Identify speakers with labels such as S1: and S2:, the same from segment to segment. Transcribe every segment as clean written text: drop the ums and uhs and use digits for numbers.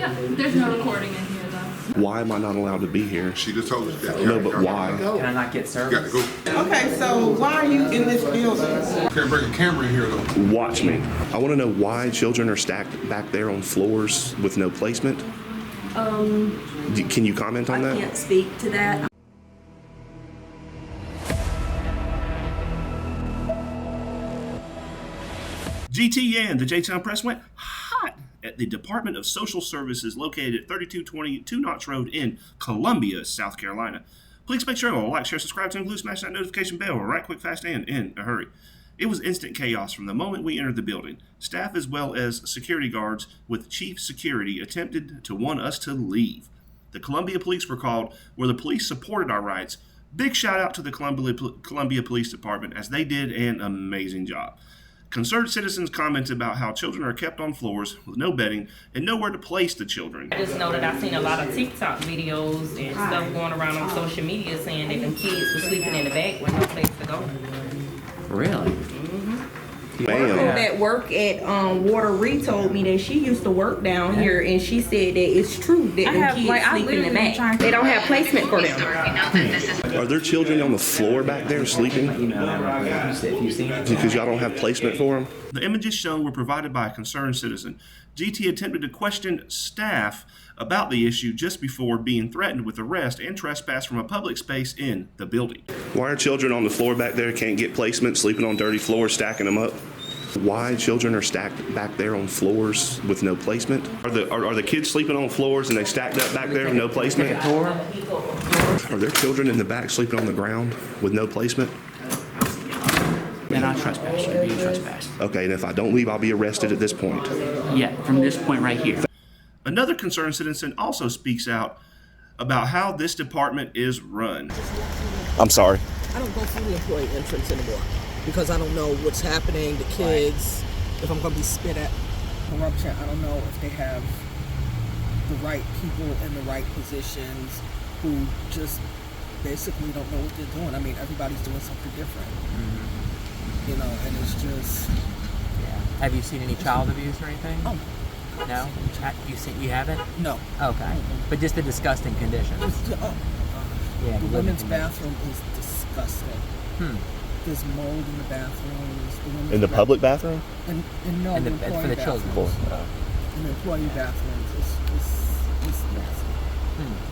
S1: Yeah, there's no recording in here though.
S2: Why am I not allowed to be here?
S3: She just told us that.
S2: No, but why?
S4: Can I not get
S3: You got
S4: service?
S3: to go.
S5: Okay, so why are you in this building?
S3: Can't bring a camera in here though.
S2: Watch me. I want to know why children are stacked back there on floors with no placement. Can you comment on
S6: I
S2: that?
S6: can't speak to that.
S7: GTN, the J-Town Press went hot at the Department of Social Services located at 3220 Two Notch Road in Columbia, South Carolina. Please make sure to like, share, subscribe to include smash that notification bell right quick, fast, and in a hurry. It was instant chaos from the moment we entered the building. Staff as well as security guards with chief security attempted to want us to leave. The Columbia Police were called, where the police supported our rights. Big shout out to the Columbia Police Department as they did an amazing job. Concerned citizens commented about how children are kept on floors with no bedding and nowhere to place the children.
S8: I just know that I've seen a lot of TikTok videos and stuff going around on social media saying that them kids were sleeping in the back with no place to go.
S4: Really?
S2: Bam.
S5: That work at Water told me that she used to work down here, and she said that it's true that them kids sleep in the back. They don't have placement for them.
S2: Are there children on the floor back there sleeping?
S4: Email them real quick if you've seen it.
S2: Because y'all don't have placement for them?
S7: The images shown were provided by a concerned citizen. GT attempted to question staff about the issue just before being threatened with arrest and trespass from a public space in the building.
S2: Why are children on the floor back there, can't get placement, sleeping on dirty floors, stacking them up? Why children are stacked back there on floors with no placement? Are the kids sleeping on floors and they stacked up back there with no placement? Are there children in the back sleeping on the ground with no placement?
S9: Then I'll trespass. You're being trespassed.
S2: Okay, and if I don't leave, I'll be arrested at this point.
S9: Yeah, from this point right here.
S7: Another concerned citizen also speaks out about how this department is run.
S2: I'm sorry.
S10: I don't go through the employee entrance anymore because I don't know what's happening, the kids, if I'm going to be spit at. Corruption, I don't know if they have the right people in the right positions who just basically don't know what they're doing. I mean, everybody's doing something different. You know, and it's just...
S4: Yeah. Have you seen any child abuse or anything?
S10: Oh.
S4: No? You haven't?
S10: No.
S4: Okay. But just the disgusting conditions. Yeah,
S10: the women's bathroom is disgusting. There's mold in the bathrooms.
S2: In the public bathroom?
S10: And no,
S4: And
S10: the
S4: for
S10: employee
S4: the children.
S10: bathrooms. In the employee bathrooms, it's nasty.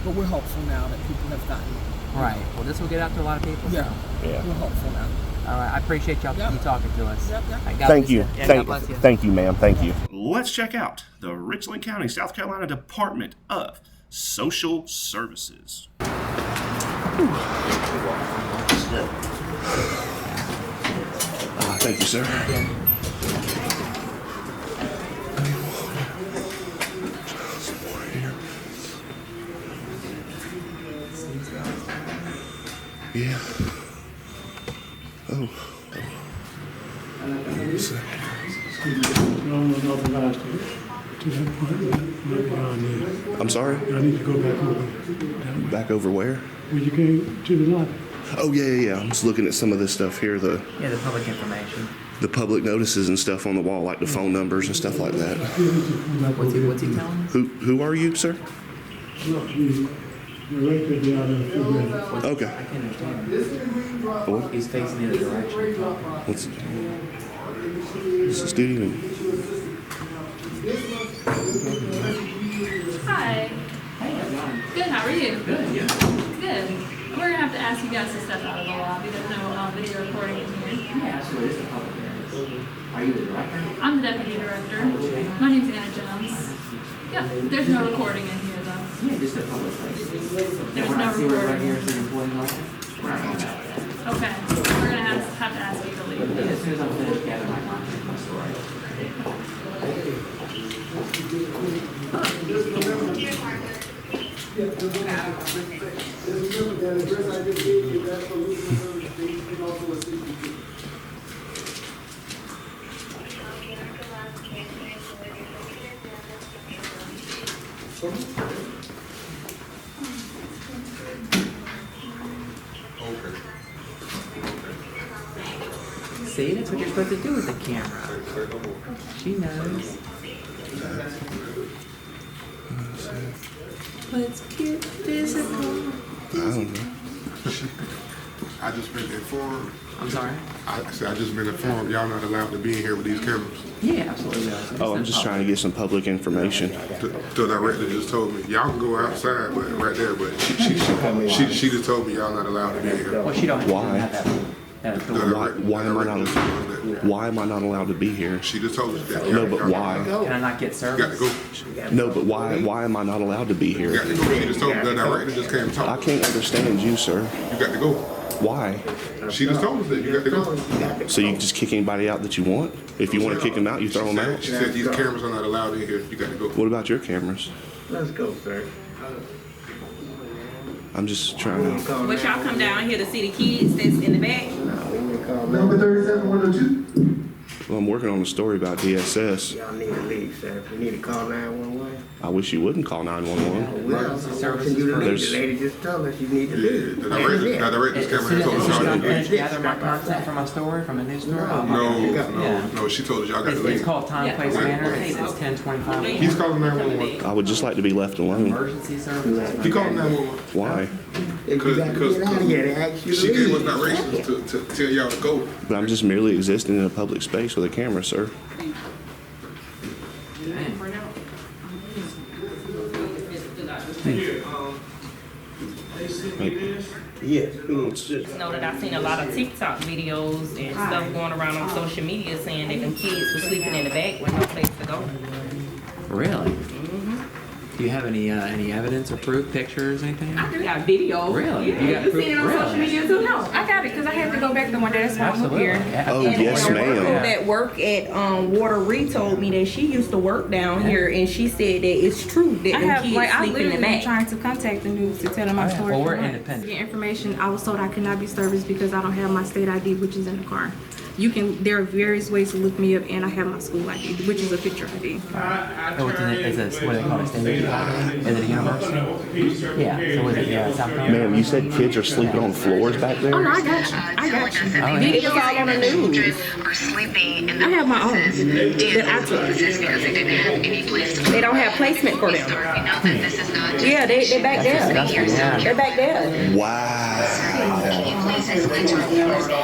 S10: But we're hopeful now that people have gotten...
S4: Right. Well, this will get out to a lot of people.
S10: Yeah.
S4: So.
S2: Yeah.
S10: We're hopeful now.
S4: All right. I appreciate y'all you talking to us.
S10: Yep.
S4: All right, God
S2: Thank
S4: bless
S2: you.
S4: Yeah, God bless you.
S2: Thank you, ma'am. Thank you.
S7: Let's check out the Richland County, South Carolina Department of Social Services.
S2: Thank you, sir. Yeah. Oh. I'm sorry?
S11: I need to go back over.
S2: Back over where?
S11: When you came to the lobby.
S2: Oh, yeah. I'm just looking at some of this stuff here, the
S4: public information.
S2: the public notices and stuff on the wall, like the phone numbers and stuff like that.
S4: What's he telling you?
S2: Who are you, sir?
S11: Look, the director down there.
S2: Okay.
S4: I can understand.
S2: What?
S4: He's facing the other direction.
S2: What's this dude even?
S1: Hi. Good, how are you?
S9: Good, yeah.
S1: Good. We're gonna have to ask you guys to step out of the lobby. There's no video recording in here.
S9: Yeah, absolutely. It's a public area. Are you the director?
S1: I'm the deputy director. My name's Anna Jones. Yeah, there's no recording in here though.
S9: Yeah, just a public place.
S1: There's
S9: We're
S1: no
S9: not seeing right
S1: recording.
S9: here is the employee license. We're not going about that.
S1: Okay, we're gonna have to ask you to leave.
S9: Yeah, as soon as I'm finished gathering my content, my story.
S4: See, that's what you're supposed to do with the camera. She knows.
S5: Let's get physical.
S2: I don't know.
S3: I just been informed.
S4: I'm sorry?
S3: I said I just been informed y'all not allowed to be in here with these cameras.
S4: Yeah, absolutely.
S2: Oh, I'm just trying to get some public information.
S3: The director just told me y'all can go outside, but right there. But she just told me y'all not allowed to be in here.
S4: Well, she don't
S2: Why?
S4: have that.
S2: Why am I not allowed to be here?
S3: She just told us that.
S2: No, but why?
S4: Can I not get
S3: You got to
S4: service?
S3: go.
S2: No, but why am I not allowed to be
S3: You got
S2: here?
S3: to go. She just told me the director just came and
S2: I
S3: talk.
S2: can't understand you, sir.
S3: You got to go.
S2: Why?
S3: She just told us that you got to go.
S2: So you can just kick anybody out that you want? If you want to kick them out, you throw them out?
S3: She said these cameras are not allowed in here. You got to go.
S2: What about your cameras?
S9: Let's go, sir.
S2: I'm just trying to.
S5: But y'all come down here to see the kids that's in the back?
S11: Number 37, 102.
S2: Well, I'm working on a story about DSS.
S9: Y'all need to leave, sir. We need to call 911.
S2: I wish you wouldn't call 911.
S9: Well,
S4: services
S9: you to leave.
S2: There's-
S9: The lady just told us you need to
S3: Yeah,
S9: leave.
S3: the director's
S4: As
S3: camera
S4: soon
S3: told us
S4: as
S3: y'all
S4: I'm
S3: got to
S4: finished
S3: leave.
S4: gathering my content from my story, from a news story,
S3: No, she told us y'all got to
S4: It's
S3: leave.
S4: called time, place, manner. It's 10:25.
S3: He's calling 911.
S2: I would just like to be left alone.
S4: Emergency services.
S3: He called 911.
S2: Why?
S9: If you got to get out of here, they ask you to
S3: She gave us
S9: leave.
S3: directions to tell y'all to go.
S2: But I'm just merely existing in a public space with a camera, sir.
S9: Yes.
S8: Just know that I've seen a lot of TikTok videos and stuff going around on social media saying that them kids were sleeping in the back with no place to go.
S4: Really? Do you have any evidence or proof, pictures, anything?
S5: I do got video.
S4: Really?
S5: Yeah,
S4: You got
S5: you
S4: proof?
S5: seen it on
S4: Really?
S5: social media too? No, I got it because I had to go back to one day. That's why I'm up
S4: Absolutely.
S5: here.
S2: Oh,
S5: And
S2: yes,
S5: the worker
S2: ma'am.
S5: that work at Water Re told me that she used to work down here, and she said that it's true that
S1: I
S5: them
S1: have,
S5: kids
S1: like, I
S5: sleep in the
S1: literally been
S5: back.
S1: trying to contact the news to tell them my story.
S4: Well, we're
S1: for months.
S4: independent.
S1: Get information. I was told I could not be serviced because I don't have my state ID, which is in the car. You can. There are various ways to look me up, and I have my school ID, which is a picture ID.
S4: Oh, it's what do they call it? State? Is it a university? Yeah. So was it? Yeah, South Carolina.
S2: Ma'am, you said kids are sleeping on floors back there?
S1: Oh no, I got you. I got you.
S4: Oh, yeah.
S5: It was all on the news.
S1: I have my own that I took.
S5: They don't have placement for them. Yeah, they back there.
S4: Disgusting. Yeah.
S5: They're back there.
S2: Wow.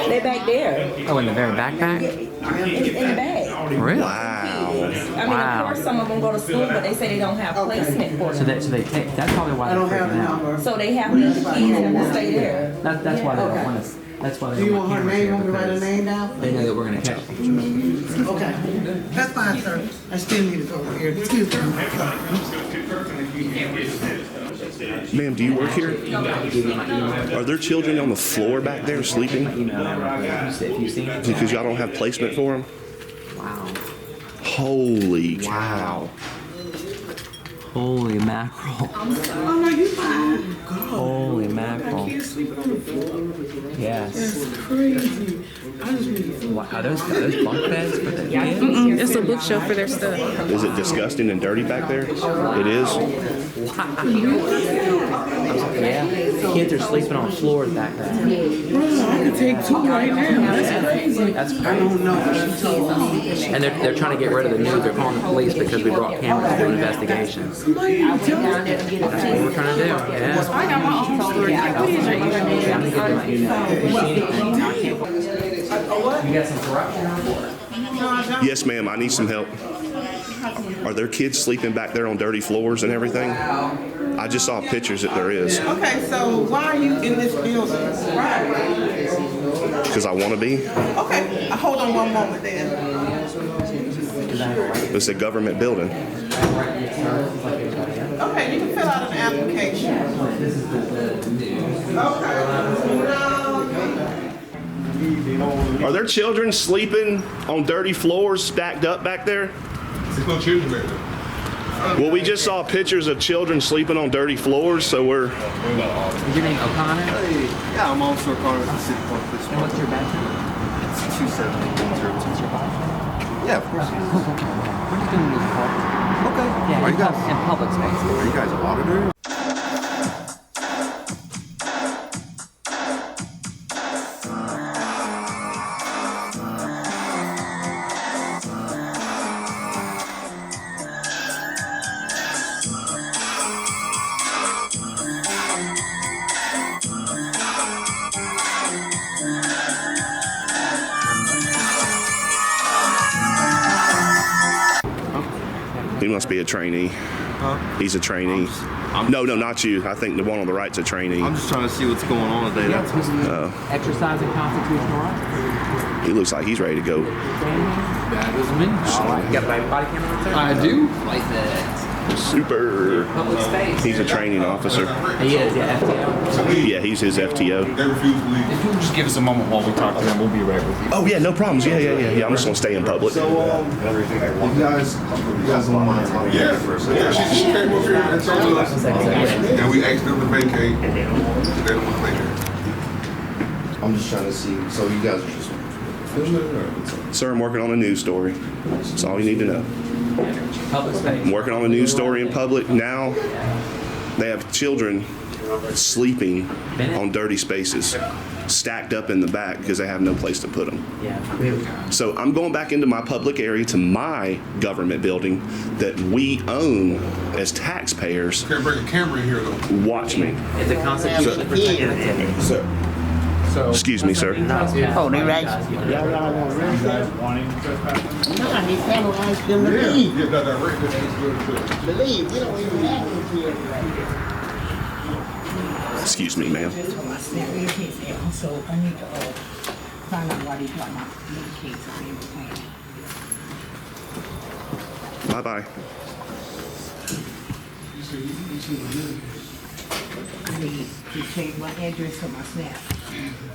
S5: They back there.
S4: Oh, in the very backpack?
S5: In the back.
S4: Really?
S2: Wow.
S5: I mean,
S4: Wow.
S5: of course, some of them go to school, but they say they don't have placement for
S4: So
S5: them.
S4: they take. That's probably why they're freaking out.
S5: So they have to, the kids have to stay there.
S4: That's why they don't want us. That's why they
S10: Do you
S4: don't
S10: want her
S4: cameras
S10: name?
S4: here,
S10: Want me to write her
S4: because
S10: name down?
S4: They know that we're gonna catch them.
S10: Okay. That's fine, sir. I still need to go over here. Excuse me.
S2: Ma'am, do you work here? Are there children on the floor back there sleeping?
S4: If you've seen it.
S2: Because y'all don't have placement for them?
S4: Wow.
S2: Holy cow.
S4: Holy mackerel.
S10: Oh, no, you fine.
S4: Holy mackerel.
S10: Sleeping on the floor.
S4: Yes.
S10: That's crazy. I just need to.
S4: Wow, are those bunk beds for the kids?
S1: It's a bookshelf for their stuff.
S2: Is it disgusting and dirty back there? It is?
S4: Yeah. Kids are sleeping on floors back there.
S10: I can take two right now. That's crazy.
S4: That's
S10: I
S4: crazy.
S10: don't know.
S4: And they're trying to get rid of the news. They're calling the police because we brought cameras to do investigations.
S10: Somebody need to tell me.
S4: That's what we're trying to do. Yeah.
S1: I got my own story. What is your email?
S4: I'm gonna give you my email. If you see anything, I can't. You got some corruption report.
S2: Yes, ma'am, I need some help. Are there kids sleeping back there on dirty floors and everything? I just saw pictures that there is.
S10: Okay, so why are you in this building?
S2: Because I want to be.
S10: Okay, hold on one moment then.
S2: It's a government building.
S10: Okay, you can fill out an application.
S2: Are there children sleeping on dirty floors stacked up back there?
S3: There's no children back there.
S2: Well, we just saw pictures of children sleeping on dirty floors, so we're...
S4: Is your name O'Connor?
S6: Yeah, I'm also O'Connor with the City Park Police.
S4: And what's your badge number?
S6: It's 27010.
S4: Is your badge?
S6: Yeah, of course.
S4: We're just doing news reports.
S6: Okay.
S4: Yeah,
S6: Are you guys?
S4: in public spaces.
S6: Are you guys auditors?
S2: must be a trainee.
S6: Huh?
S2: He's a trainee. No, not you. I think the one on the right's a trainee.
S6: I'm just trying to see what's going on today. That's all.
S9: Exercising constitutional rights.
S2: He looks like he's ready to go.
S4: That is me.
S9: All right, you got a body camera right there?
S4: I do.
S9: Like that.
S2: Super.
S9: Public space.
S2: He's a training officer.
S9: He is, yeah, FTO.
S2: Yeah, he's his FTO.
S3: They refuse to leave.
S4: If you'll just give us a moment while we talk to them, we'll be right with you.
S2: Oh yeah, no problems. Yeah. I'm just gonna stay in public.
S6: So, you guys don't mind talking for a second?
S3: Yeah, she came up here and told us, and we asked them to vacate. They don't want to vacate.
S6: I'm just trying to see. So you guys are just filming it, or what's up?
S2: Sir, I'm working on a news story. That's all you need to know.
S9: Public space.
S2: I'm working on a news story in public now. They have children sleeping on dirty spaces, stacked up in the back because they have no place to put them.
S9: Yeah.
S2: So I'm going back into my public area to my government building that we own as taxpayers.
S3: Can't bring a camera in here though.
S2: Watch me.
S9: It's a constitution protected.
S2: Sir. Excuse me, sir.
S12: Oh, they right. Nah, they penalize them to leave.
S3: Yeah, that right there is good.
S12: To leave. We don't even have them here.
S2: Excuse me, ma'am.
S12: So I need to find out why they got my case and everything.
S2: Bye-bye.
S12: I need to change my address to my snap.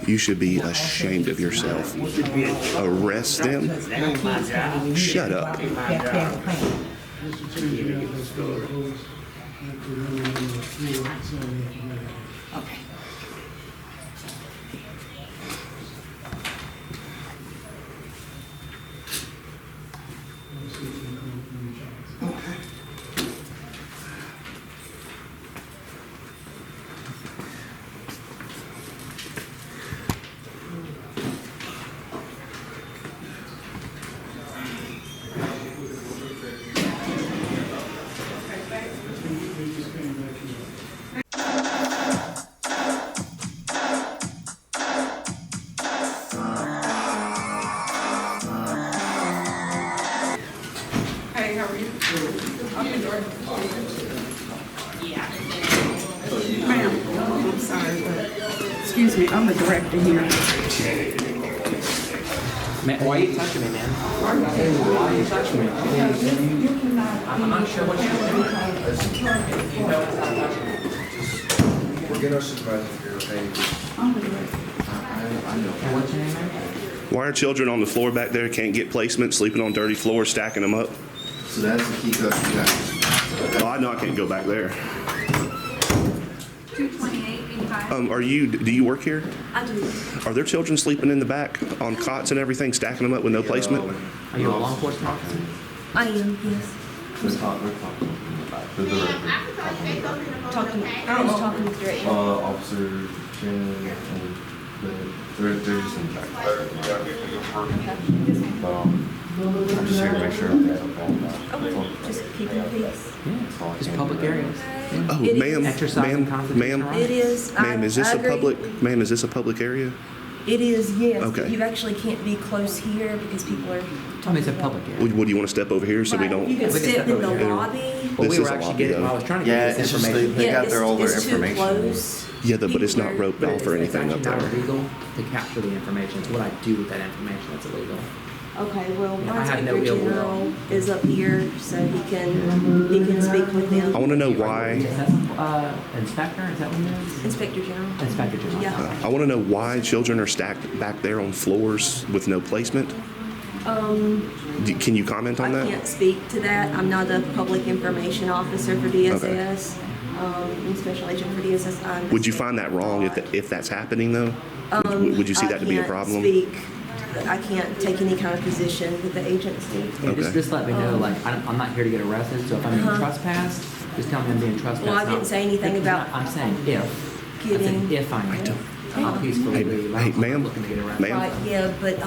S2: You should be ashamed of yourself. Arrest them? Shut up.
S12: Okay.
S1: Hey, how are you? I'm in Jordan. Ma'am, I'm sorry, but excuse me, I'm the director here.
S9: Man, why are you touching me, man? Why are you touching me? I'm not sure what you're doing. You know, stop touching me.
S6: We'll get our supervisor here, okay?
S1: I'm the director.
S6: I know.
S9: And what's your name, man?
S2: Why are children on the floor back there, can't get placement, sleeping on dirty floors, stacking them up?
S6: So that's the key cut you guys.
S2: Oh, I know I can't go back there.
S1: 22885.
S2: Do you work here?
S1: I do.
S2: Are there children sleeping in the back on cots and everything, stacking them up with no placement?
S9: Are you a law enforcement officer?
S1: I am, yes.
S6: Let's talk. The director.
S1: I was talking with director.
S6: Officer Jen and they're just in the back. I'm just here to make sure
S1: Okay, just keep it peace.
S9: Yeah, just public areas.
S2: Oh,
S1: It
S2: ma'am,
S9: Exercising
S2: ma'am,
S9: constitutional
S2: ma'am,
S9: rights.
S1: It is.
S2: ma'am, is this
S1: I
S2: a
S1: agree.
S2: public, ma'am, is this a public area?
S1: It is, yes.
S2: Okay.
S1: But you actually can't be close here because people are.
S9: I mean, it's a public area.
S2: Would you want to step over here so we
S1: You
S2: don't?
S1: can step in the lobby.
S9: Well,
S2: This
S9: we
S2: is
S9: were
S2: a
S9: actually
S2: lobby,
S9: getting,
S2: though.
S9: I was trying to get
S6: Yeah,
S9: this
S6: it's just
S9: information.
S6: they got their older
S1: it's too
S6: information.
S1: close.
S2: Yeah, but it's not roped
S9: But
S2: off or
S9: it's
S2: anything up
S9: actually
S2: there.
S9: not illegal to capture the information. It's what I do with that information that's illegal.
S1: Okay, well,
S9: Yeah, I
S1: my
S9: have no
S1: inspector
S9: ill will.
S1: general is up here, so he can speak with them.
S2: I want to know why.
S9: Is that inspector? Is that what it is?
S1: Inspector general.
S9: Inspector general.
S1: Yeah.
S2: I want to know why children are stacked back there on floors with no placement. Can you comment on
S1: I
S2: that?
S1: can't speak to that. I'm not a public information officer for DSS. I'm special agent for DSS.
S2: Would you find that wrong if that's happening though? Would you see that to be a problem?
S1: I can't take any kind of position with the agency.
S9: Yeah,
S2: Okay.
S9: just let me know, like, I'm not here to get arrested, so if I'm being trespassed, just tell me I'm being trespassed.
S1: Well, I didn't say anything about
S9: I'm saying if. I'm saying
S1: getting.
S9: if I'm I'll peacefully leave.
S2: Hey,
S9: I'm
S2: ma'am,
S9: not looking to get arrested.
S2: ma'am.
S1: Right, yeah, but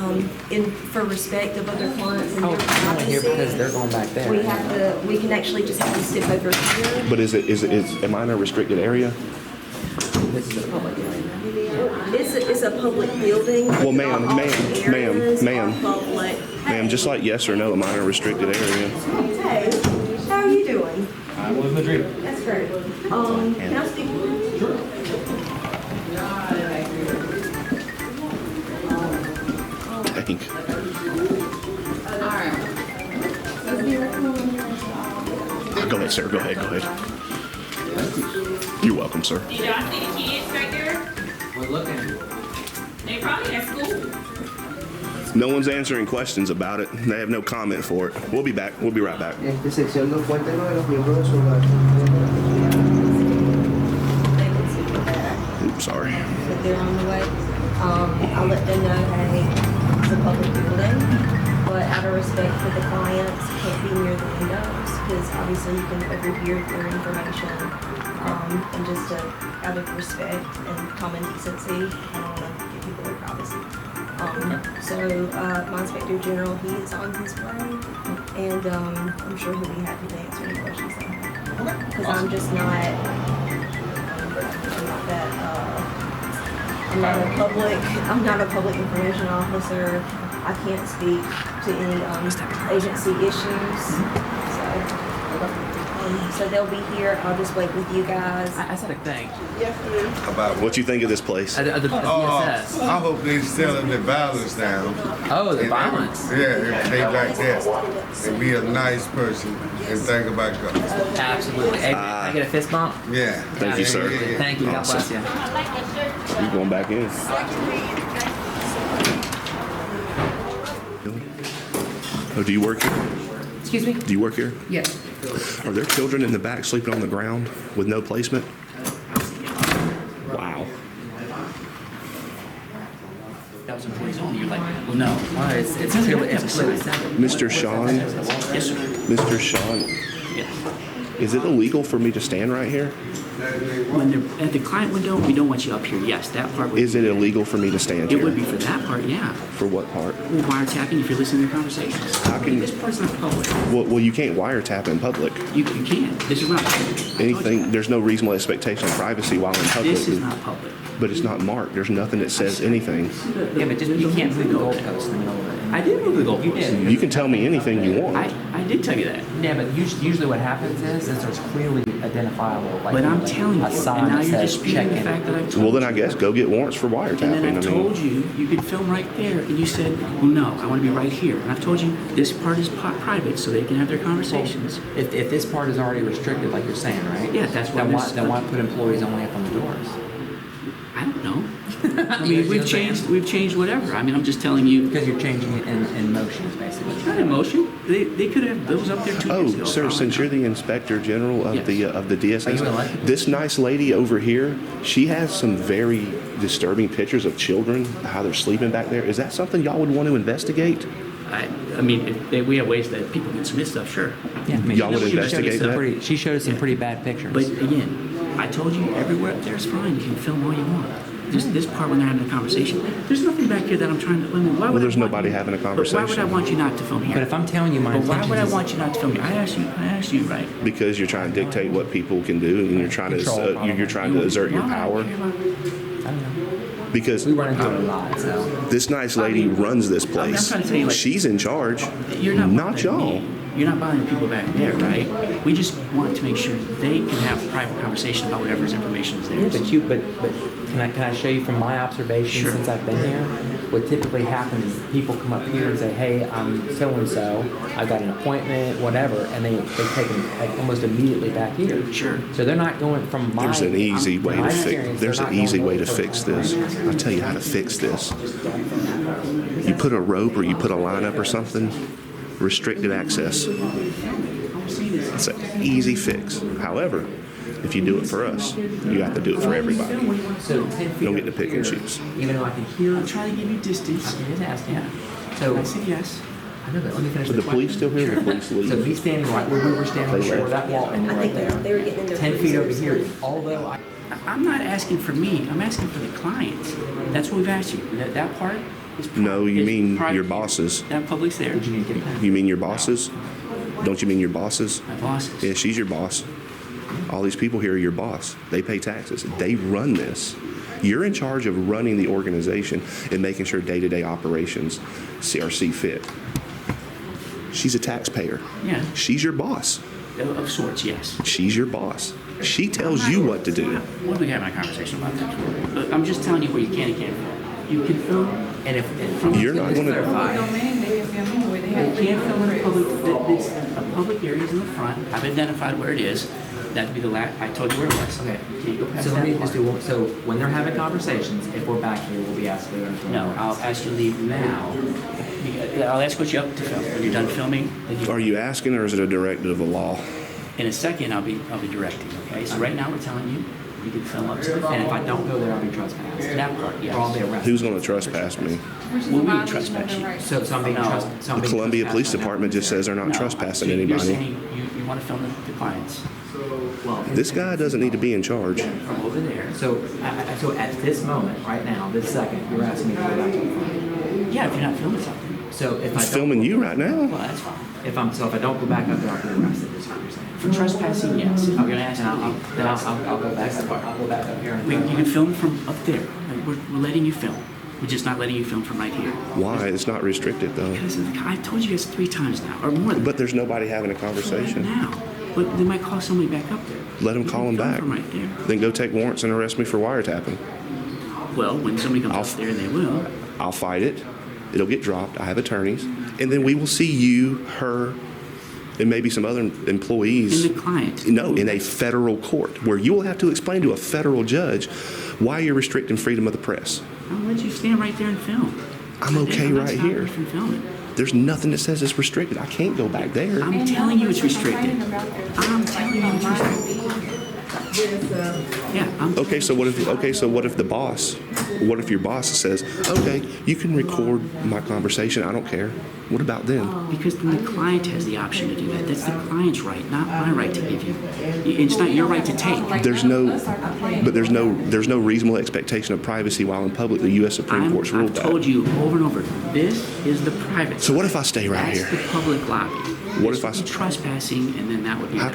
S1: for respect of other clients and
S9: Oh,
S1: their
S9: I'm not here because
S1: privacy,
S9: they're going back there.
S1: we can actually just have them step over here.
S2: But am I in a restricted area?
S9: This is a public area.
S1: It's a public building.
S2: Well, ma'am,
S1: Not all
S2: ma'am,
S1: areas
S2: ma'am,
S1: are public.
S2: Ma'am, just like yes or no, am I in a restricted area?
S1: Hey,
S5: How are you doing?
S9: I live in the dream.
S5: That's great. Can I speak to you? Sure.
S2: I think. Go ahead, sir. Go ahead. Go ahead. You're welcome, sir.
S8: Did y'all see the kids right there?
S9: We're looking.
S8: They probably at school.
S2: No one's answering questions about it. They have no comment for it. We'll be back. We'll be right back.
S5: Oops,
S2: sorry.
S5: But they're on the way. I'll let them know, hey, it's a public building, but out of respect for the clients, can't be near the windows, because obviously you can overhear their information, and just out of respect and common decency, I don't want to give people their privacy. So my Inspector General, he is on his way, and I'm sure he'll be happy to answer any questions they have. Because I'm just not, I'm not a public information officer. I can't speak to any agency issues. So they'll be here. I'll just wait with you guys.
S9: I said a thing.
S3: About
S2: What you think of this place?
S9: The DSS.
S3: I hope they're selling the violence down.
S9: Oh, the violence.
S3: Yeah, if they like that. And be a nice person and think about God.
S9: Absolutely. Hey, can I get a fist bump?
S3: Yeah.
S2: Thank you, sir.
S9: Thank you. God bless you.
S2: You going back in? Oh, do you work here?
S12: Excuse me?
S2: Do you work here?
S12: Yes.
S2: Are there children in the back sleeping on the ground with no placement? Wow.
S4: That was employees only. You're like, well, no.
S9: It's clearly
S2: Mr. Sean?
S4: Yes, sir.
S2: Mr. Sean,
S4: Yes.
S2: is it illegal for me to stand right here?
S4: When they're at the client window, we don't want you up here. Yes, that part would
S2: Is it illegal for me to stand
S4: It
S2: here?
S4: would be for that part, yeah.
S2: For what part?
S4: Well, wiretapping if you're listening to conversations.
S2: How can-
S4: This part's not public.
S2: Well, you can't wiretap in public.
S4: You can. This is not public.
S2: Anything, there's no reasonable expectation of privacy while in public.
S4: This is not public.
S2: But it's not marked. There's nothing that says anything.
S9: Yeah, but just, you can't move the goalpost in the middle of it.
S4: I did move the goalpost.
S2: You can tell me anything you want.
S4: I did tell you that.
S9: Yeah, but usually what happens is there's clearly identifiable, like,
S4: But I'm telling you,
S9: a
S4: and
S9: sign
S4: now
S9: that
S4: you're
S9: says
S4: disputing the
S9: check-in.
S4: fact that I've told
S2: Well,
S4: you.
S2: then I guess go get warrants for wiretapping.
S4: And then I've told you, you could film right there, and you said, well, no, I want to be right here. And I've told you, this part is private, so they can have their conversations.
S9: If this part is already restricted, like you're saying, right?
S4: Yeah, that's why
S9: Then why put employees only up on the doors?
S4: I don't know. I mean, we've changed whatever. I mean, I'm just telling you.
S9: Because you're changing it in motions, basically.
S4: It's not in motion. They could have those up there 2 years ago.
S2: Oh, sir, since you're the Inspector General of
S4: Yes.
S2: the
S9: Are you
S2: DSS,
S9: elected?
S2: this nice lady over here, she has some very disturbing pictures of children, how they're sleeping back there. Is that something y'all would want to investigate?
S4: I mean, we have ways that people can submit stuff, sure.
S9: Yeah, I mean,
S2: Y'all would
S9: she showed us
S2: investigate
S9: some
S2: that?
S9: She showed us some pretty bad pictures.
S4: But again, I told you everywhere up there is fine. You can film all you want. Just this part when they're having a conversation. There's nothing back here that I'm trying to. I mean, why would
S2: Well, there's
S4: I want
S2: nobody
S4: you-
S2: having a
S4: But why would I
S2: conversation.
S4: want you not to film here?
S9: But if I'm telling you my
S4: But why
S9: intentions
S4: would I
S9: is-
S4: want you not to film here? I asked you, right?
S2: Because you're trying to dictate what people can do, and you're trying
S9: Control,
S2: to you're trying to exert your
S4: Why would I
S2: power.
S4: care about-
S9: I don't know.
S2: Because
S9: We run into it a lot, so.
S2: this nice lady runs this place.
S4: trying to tell you, like-
S2: She's in charge,
S4: You're not
S2: not
S4: bothering
S2: y'all.
S4: me. You're not bothering people back there, right? We just want to make sure they can have a private conversation about whatever's information is theirs.
S9: But can I show you from my observation
S4: Sure.
S9: since I've been here? What typically happens is people come up here and say, hey, I'm so-and-so, I got an appointment, whatever, and they take them like almost immediately back here.
S4: Sure.
S9: So they're not going from my.
S2: There's an easy way
S9: my
S2: to fix.
S9: experience,
S2: There's
S9: they're
S2: an
S9: not
S2: easy
S9: going
S2: way to
S9: for
S2: fix this.
S9: my
S2: I'll tell you how to fix this. You put a rope or you put a line up or something. Restricted access. It's an easy fix. However, if you do it for us, you have to do it for everybody.
S9: So 10 feet
S2: Don't get to
S9: over
S2: pick and
S9: here,
S2: choose.
S9: Even though I can hear.
S4: I'm trying to give you distance.
S9: I just asked, yeah. So
S4: I said yes.
S9: I know, but let me finish
S2: Are the police still here? The police
S9: So
S2: leave.
S9: me standing right where we were standing
S2: They
S9: before
S2: left.
S9: that wall, and
S5: I
S9: right
S5: think
S9: there.
S5: they were getting in their
S9: 10 feet over
S5: cruisers.
S9: here, although I.
S4: I'm not asking for me. I'm asking for the clients. That's what we've asked you. That part is.
S2: No, you
S4: is
S2: mean
S4: private.
S2: your bosses.
S4: That public's there.
S9: Did you need to get a pen?
S2: You mean your bosses? Don't you mean your bosses?
S4: My bosses.
S2: Yeah, she's your boss. All these people here are your boss. They pay taxes. They run this. You're in charge of running the organization and making sure day-to-day operations are see fit. She's a taxpayer.
S4: Yeah.
S2: She's your boss.
S4: Of sorts, yes.
S2: She's your boss. She tells you what to do.
S4: What are we having a conversation about that for? Look, I'm just telling you where you can and can't film. You can film, and if
S2: You're not going to.
S4: you can't film in a public area in the front. I've identified where it is. That'd be the last. I told you where it was.
S9: Okay.
S4: You can't go past
S9: So let
S4: that
S9: me
S4: part.
S9: just do one. So when they're having conversations, if we're back here, we'll be asking them.
S4: No, I'll ask you to leave now. I'll ask what you're up to film. When you're done filming, then
S2: Are you asking, or is it a directive of law?
S4: in a second I'll be directing. Okay. So right now we're telling you you can film up to the
S9: And if
S4: front.
S9: I don't go there, I'll be trespassed.
S4: That part, yes.
S9: Or I'll be arrested.
S2: Who's going to trespass me?
S4: Well, we would trespass you.
S9: So I'm being trespassed.
S2: The Columbia Police Department just says they're not
S4: No,
S2: trespassing
S4: so You're
S2: anybody.
S4: saying you want to film the clients
S9: Well,
S2: This guy doesn't need to be in charge.
S4: from over there.
S9: so at this moment, right now, this second, you're asking me to go back to the front.
S4: Yeah, if you're not filming something.
S9: So if I
S2: He's
S9: don't,
S2: filming you right
S4: Well,
S2: now.
S4: that's fine.
S9: if I don't go back up there, I'll be arrested. Is what you're saying.
S4: For trespassing, yes. If I'm going to ask
S9: And
S4: you,
S9: then I'll go back. I'll go back up here. And
S4: you can film from up there. Like, we're letting you film. We're just not letting you film from right here.
S2: Why? It's not restricted though.
S4: Because I've told you guys 3 times now, or more than
S2: But there's nobody having a
S4: right
S2: conversation.
S4: now. But they might call somebody back up there.
S2: Let them call him
S4: Film
S2: back.
S4: from right there.
S2: Then go take warrants and arrest me for wiretapping.
S4: Well, when somebody comes up there, and they will.
S2: I'll fight it. It'll get dropped. I have attorneys. And then we will see you, her, and maybe some other employees.
S4: And the client.
S2: No, in a federal court where you will have to explain to a federal judge why you're restricting freedom of the press.
S4: I'll let you stand right there and film.
S2: I'm okay
S4: I'm not
S2: right
S4: stopping
S2: here.
S4: you from filming.
S2: There's nothing that says it's restricted. I can't go back there.
S4: I'm telling you it's restricted. I'm telling you it's restricted. Yeah, I'm
S2: Okay, so what if your boss says, okay, you can record my conversation, I don't care. What about them?
S4: because then the client has the option to do that. That's the client's right, not my right to give you. It's not your right to take.
S2: There's no reasonable expectation of privacy while in public. The U.S. Supreme Court's ruled
S4: I've
S2: that.
S4: told you over and over, this is the private
S2: So what if I stay right
S4: That's
S2: here?
S4: the public lobby.
S2: What
S4: This
S2: if I-
S4: would be trespassing, and then that would be...
S2: How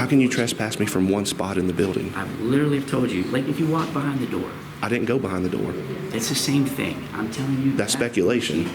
S2: can you trespass me from one spot in the building?
S4: I've literally told you, like if you walk behind the door,
S2: I didn't go behind the door.
S4: it's the same thing. I'm telling you...
S2: That's speculation.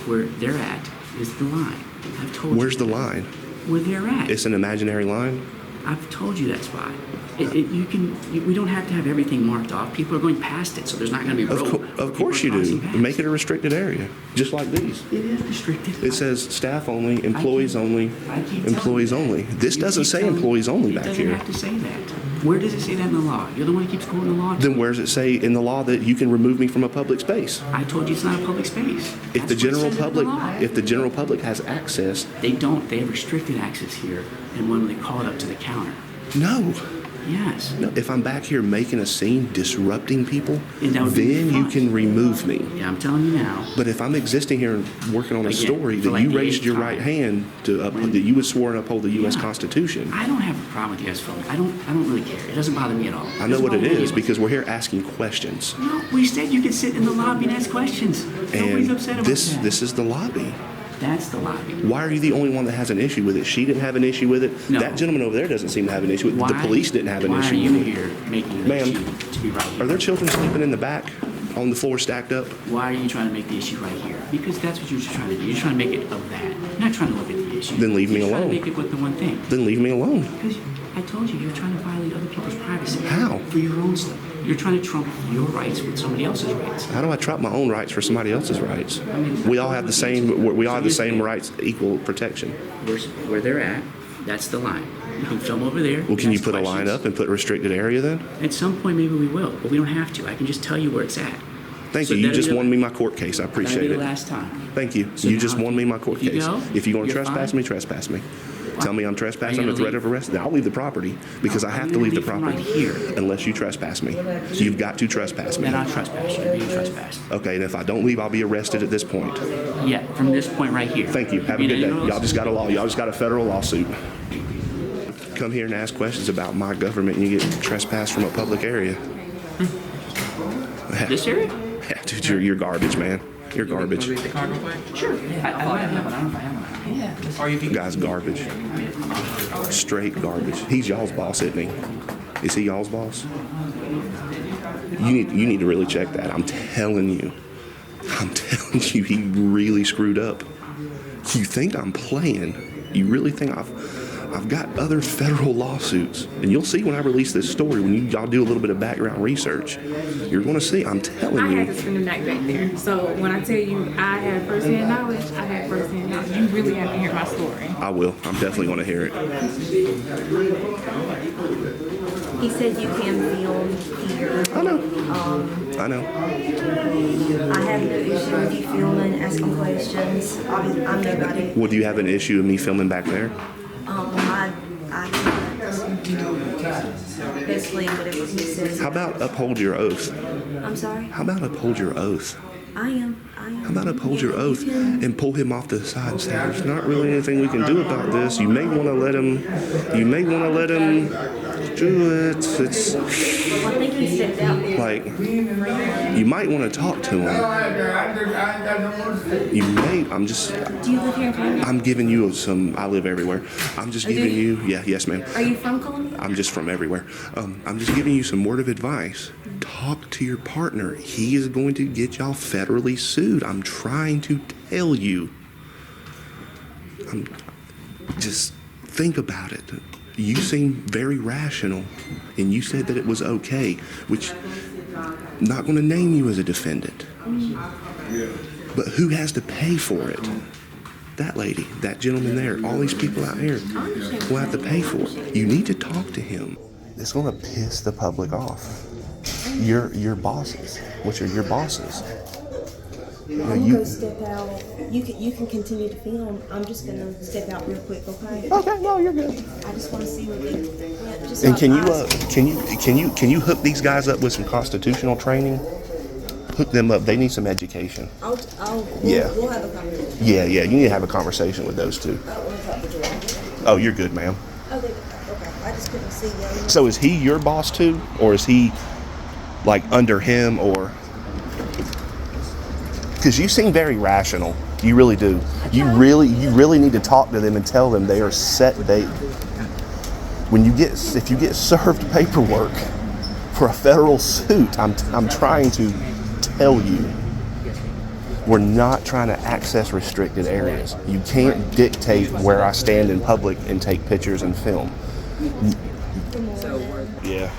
S4: Where they're at is the line. I've told
S2: Where's
S4: you.
S2: the line?
S4: Where they're at.
S2: It's an imaginary line?
S4: I've told you that spot. We don't have to have everything marked off. People are going past it, so there's not going to be road.
S2: Of course you
S4: People are
S2: do.
S4: crossing past.
S2: Make it a restricted area, just like these.
S4: It is restricted.
S2: It says staff only, employees only,
S4: I keep
S2: employees
S4: telling you.
S2: only. This
S4: You
S2: doesn't
S4: keep
S2: say
S4: telling-
S2: employees only
S4: It
S2: back
S4: doesn't
S2: here.
S4: have to say that. Where does it say that in the law? You're the one who keeps quoting the law.
S2: Then where does it say in the law that you can remove me from a public space?
S4: I told you it's not a public space.
S2: If the
S4: That's what it
S2: general
S4: says in the
S2: public,
S4: law.
S2: if the general public has access,
S4: They don't. They have restricted access here, and when they call it up to the counter.
S2: no.
S4: Yes.
S2: No, if I'm back here making a scene, disrupting people,
S4: And that would be
S2: then you
S4: fine.
S2: can remove me.
S4: Yeah, I'm telling you now.
S2: But if I'm existing here and working on a
S4: Again,
S2: story
S4: for
S2: that
S4: like
S2: you
S4: the
S2: raised
S4: eighth
S2: your
S4: time.
S2: right hand to uphold, that you would swore and uphold the U.S.
S4: Yeah.
S2: Constitution,
S4: I don't have a problem with you guys filming. I don't really care. It doesn't bother me at all.
S2: I know what it
S4: Doesn't bother
S2: is
S4: me.
S2: because we're here asking questions.
S4: No, we said you could sit in the lobby and ask questions. Nobody's
S2: And
S4: upset about that.
S2: this is the lobby.
S4: That's the lobby.
S2: Why are you the only one that has an issue with it? She didn't have an issue with it.
S4: No.
S2: That gentleman over there doesn't seem to have an issue with it. The police didn't have an issue
S4: Why are you
S2: with it.
S4: here making an
S2: Ma'am,
S4: issue to be right here?
S2: Are there children sleeping in the back on the floor stacked up?
S4: Why are you trying to make the issue right here? Because that's what you're trying to do. You're trying to make it of that. You're not trying to look at the issue.
S2: Then leave me
S4: You're trying
S2: alone.
S4: to make it with the one thing.
S2: Then leave me alone.
S4: Because I told you, you're trying to violate other people's privacy.
S2: How?
S4: For your own stuff. You're trying to trump your rights with somebody else's rights.
S2: How do I trump my own rights for somebody else's rights? We all have the same. We all have the same rights, equal protection.
S4: Where they're at, that's the line. You can film over there.
S2: Well, can you
S4: ask
S2: put a line
S4: questions.
S2: up and put restricted area then?
S4: At some point, maybe we will, but we don't have to. I can just tell you where it's at.
S2: Thank
S4: So
S2: you. You
S4: that'll
S2: just
S4: be the-
S2: won me my court case. I
S4: That'll
S2: appreciate
S4: be the
S2: it.
S4: last time.
S2: Thank you.
S4: So
S2: You
S4: now
S2: just won me my court
S4: if you
S2: case.
S4: go,
S2: If you're going to
S4: you're
S2: trespass
S4: fine.
S2: me, trespass me. Tell me I'm trespassing
S4: Are you
S2: under threat
S4: gonna
S2: of arrest. Then I'll leave the property because I have to
S4: gonna
S2: leave the
S4: leave from
S2: property
S4: right here.
S2: unless you trespass me. You've got to trespass me.
S4: Then I'll trespass you. You're being trespassed.
S2: Okay, and if I don't leave, I'll be arrested at this point.
S4: Yeah, from this point right here.
S2: Thank you. Have a
S4: Being
S2: good day.
S4: anywhere
S2: Y'all
S4: else?
S2: just got a law. Y'all just got a federal lawsuit. Come here and ask questions about my government and you get trespassed from a public area.
S4: This area?
S2: Yeah, dude, you're garbage, man. You're garbage.
S9: Can we leave the card real quick?
S4: Sure. I might have one. I don't know if I have one. Yeah.
S9: Or you can.
S2: Guy's garbage. Straight garbage. He's y'all's boss, isn't he? Is he y'all's boss? You need to really check that. I'm telling you. He really screwed up. You think I'm playing? You really think I've got other federal lawsuits, and you'll see when I release this story, when y'all do a little bit of background research, you're going to see, I'm telling
S1: I had
S2: you.
S1: to spend the night back there. So when I tell you I had firsthand knowledge, I had firsthand knowledge. You really have to hear my story.
S2: I will. I'm definitely going to hear it.
S5: He said you can film here.
S2: I know. I know.
S5: I have no issue with you filming, asking questions. I'm nobody.
S2: Well, do you have an issue with me filming back there?
S5: I can't. Basically, whatever he says.
S2: How about uphold your oath?
S5: I'm sorry?
S2: How about uphold your oath?
S5: I am.
S2: How about uphold your oath
S5: You can-
S2: and pull him off to the side and say, there's not really anything we can do about this. You may want to let him do it. It's
S5: Well, I think he stepped out.
S2: like, you might want to talk to him. You may,
S5: Do you live here in Columbia?
S2: I'm giving you some, I live everywhere. I'm just giving you, yes ma'am.
S5: Are you from Columbia?
S2: I'm just from everywhere. I'm just giving you some word of advice. Talk to your partner. He is going to get y'all federally sued. I'm trying to tell you. Just think about it. You seem very rational, and you said that it was okay, which I'm not going to name you as a defendant. But who has to pay for it? That lady, that gentleman there, all these people out here will have to pay for it. You need to talk to him. It's going to piss the public off. Your bosses, which are your bosses.
S5: I'm gonna go step out. You can continue to film. I'm just gonna step out real quick, okay?
S2: Okay, no, you're good.
S5: I just want to see what they. Just
S2: And
S5: so
S2: can you hook these guys up with some constitutional training? Hook them up. They need some education.
S5: We'll have a conversation.
S2: Yeah. You need to have a conversation with those two. Oh, you're good, ma'am.
S5: Okay. I just couldn't see them.
S2: So is he your boss too, or is he like under him, or? Because you seem very rational. You really do. You really need to talk to them and tell them they are set. If you get served paperwork for a federal suit, I'm trying to tell you, we're not trying to access restricted areas. You can't dictate where I stand in public and take pictures and film. Yeah.